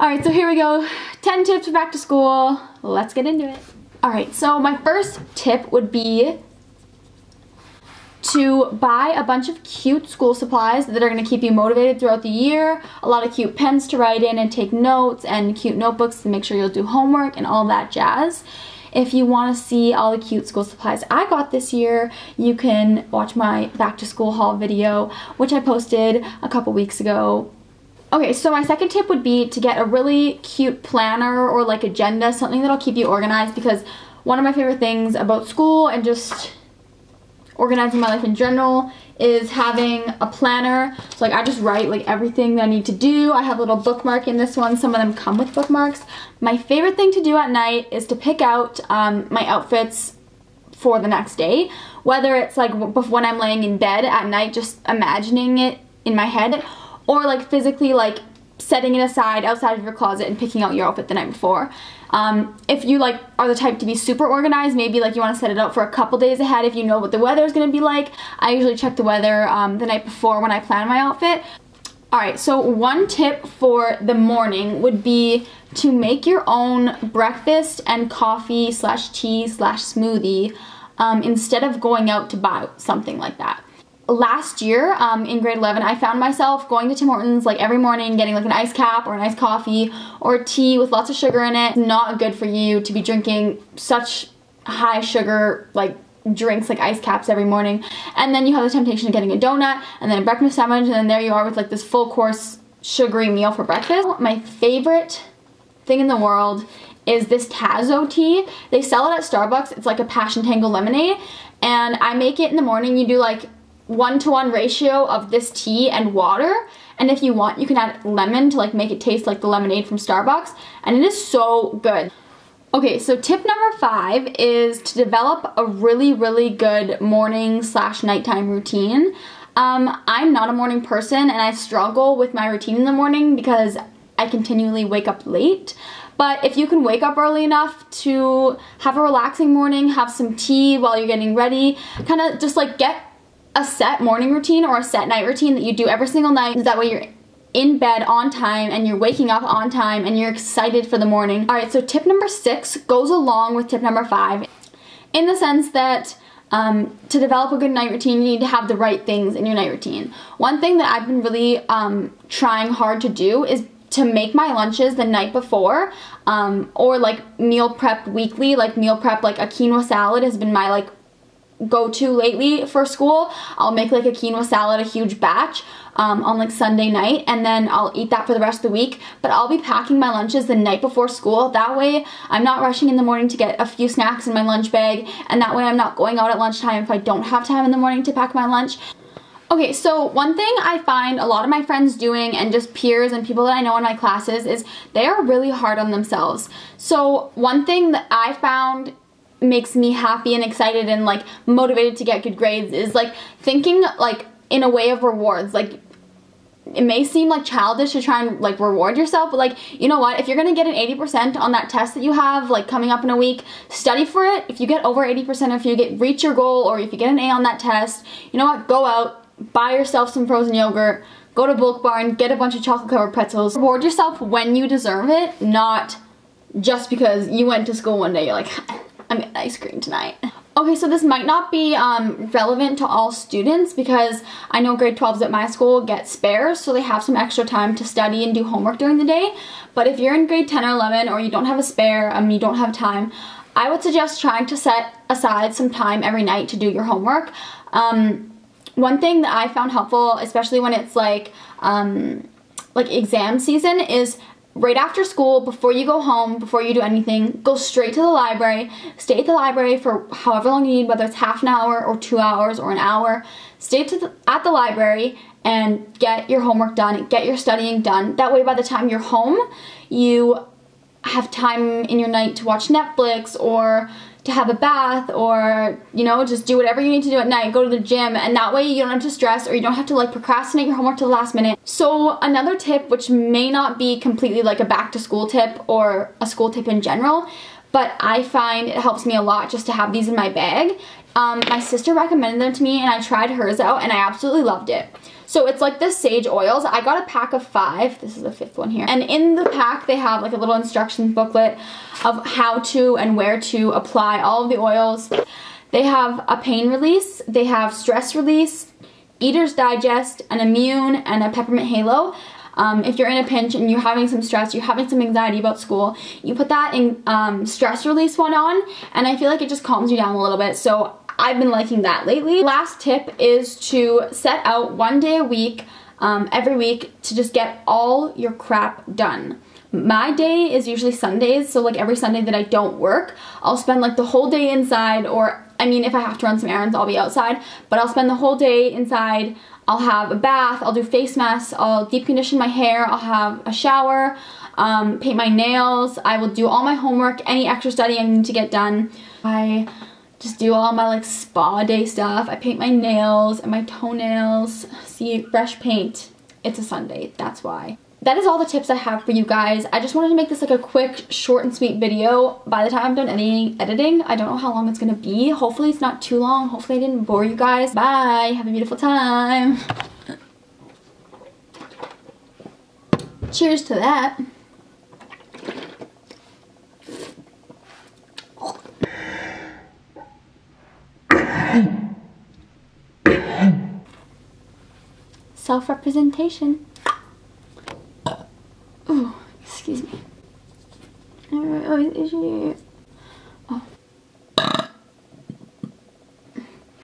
Alright, so here we go. 10 tips for back to school. Let's get into it. Alright, so my first tip would be to buy a bunch of cute school supplies that are going to keep you motivated throughout the year. A lot of cute pens to write in and take notes, and cute notebooks to make sure you'll do homework and all that jazz. If you want to see all the cute school supplies I got this year, you can watch my back to school haul video, which I posted a couple weeks ago. Okay, so my second tip would be to get a really cute planner or like agenda, something that'll keep you organized, because one of my favorite things about school and just organizing my life in general is having a planner. So like I just write like everything that I need to do. I have a little bookmark in this one. Some of them come with bookmarks. My favorite thing to do at night is to pick out my outfits for the next day. Whether it's like when I'm laying in bed at night, just imagining it in my head, or like physically like setting it aside outside of your closet and picking out your outfit the night before. If you like are the type to be super organized, maybe like you want to set it out for a couple days ahead if you know what the weather is going to be like. I usually check the weather the night before when I plan my outfit. Alright, so one tip for the morning would be to make your own breakfast and coffee slash tea slash smoothie instead of going out to buy something like that. Last year, in grade 11, I found myself going to Tim Hortons like every morning, getting like an iced cap or an iced coffee or tea with lots of sugar in it. It's not good for you to be drinking such high sugar like drinks like iced caps every morning. And then you have the temptation of getting a donut and then a breakfast sandwich, and then there you are with like this full course sugary meal for breakfast. My favorite thing in the world is this Tazo tea. They sell it at Starbucks. It's like a passion tango lemonade, and I make it in the morning. You do like 1-to-1 ratio of this tea and water, and if you want you can add lemon to like make it taste like the lemonade from Starbucks, and it is so good. Okay, so tip number 5 is to develop a really good morning slash nighttime routine. I'm not a morning person, and I struggle with my routine in the morning because I continually wake up late. But if you can wake up early enough to have a relaxing morning, have some tea while you're getting ready, kind of just like get a set morning routine or a set night routine that you do every single night. That way you're in bed on time and you're waking up on time and you're excited for the morning. Alright, so tip number 6 goes along with tip number 5 in the sense that to develop a good night routine, you need to have the right things in your night routine. One thing that I've been really trying hard to do is to make my lunches the night before, or like meal prep weekly. Like meal prep, like a quinoa salad has been my like go-to lately for school. I'll make like a quinoa salad, a huge batch, on like Sunday night, and then I'll eat that for the rest of the week. But I'll be packing my lunches the night before school. That way I'm not rushing in the morning to get a few snacks in my lunch bag, and that way I'm not going out at lunchtime if I don't have time in the morning to pack my lunch. Okay, so one thing I find a lot of my friends doing, and just peers and people that I know in my classes, is they are really hard on themselves. So one thing that I found makes me happy and excited and like motivated to get good grades is like thinking like in a way of rewards. Like it may seem like childish to try and like reward yourself, but like, you know what, if you're gonna get an 80% on that test that you have like coming up in a week, study for it. If you get over 80%, if you reach your goal, or if you get an A on that test, you know what, go out, buy yourself some frozen yogurt, go to Bulk Barn, get a bunch of chocolate covered pretzels. Reward yourself when you deserve it, not just because you went to school one day, you're like, I'm getting ice cream tonight. Okay, so this might not be relevant to all students, because I know grade 12s at my school get spares, so they have some extra time to study and do homework during the day. But if you're in grade 10 or 11, or you don't have a spare, you don't have time, I would suggest trying to set aside some time every night to do your homework. One thing that I found helpful, especially when it's like exam season, is right after school, before you go home, before you do anything, go straight to the library. Stay at the library for however long you need, whether it's half an hour or 2 hours or an hour. Stay at the library and get your homework done, get your studying done. That way by the time you're home, you have time in your night to watch Netflix, or to have a bath, or, you know, just do whatever you need to do at night, go to the gym, and that way you don't have to stress, or you don't have to like procrastinate your homework to the last minute. So another tip, which may not be completely like a back to school tip or a school tip in general, but I find it helps me a lot just to have these in my bag, My sister recommended them to me and I tried hers out and I absolutely loved it. So it's like the sage oils. I got a pack of 5. This is the 5th one here. And in the pack, they have like a little instructions booklet of how to and where to apply all of the oils. They have a pain release, they have stress release, Eater's Digest, an immune, and a peppermint halo. If you're in a pinch and you're having some stress, you're having some anxiety about school, you put that in stress release one on, and I feel like it just calms you down a little bit. So I've been liking that lately. Last tip is to set out 1 day a week, every week, to just get all your crap done. My day is usually Sundays, so like every Sunday that I don't work, I'll spend like the whole day inside, or I mean if I have to run some errands, I'll be outside, but I'll spend the whole day inside. I'll have a bath, I'll do face masks, I'll deep condition my hair, I'll have a shower, paint my nails, I will do all my homework, any extra study I need to get done. I just do all my like spa day stuff. I paint my nails and my toenails. See, fresh paint. It's a Sunday, that's why. That is all the tips I have for you guys. I just wanted to make this like a quick, short and sweet video. By the time I'm done editing, I don't know how long it's gonna be. Hopefully it's not too long. Hopefully I didn't bore you guys. Bye, have a beautiful time. Cheers to that. Self-representation. Ooh, excuse me.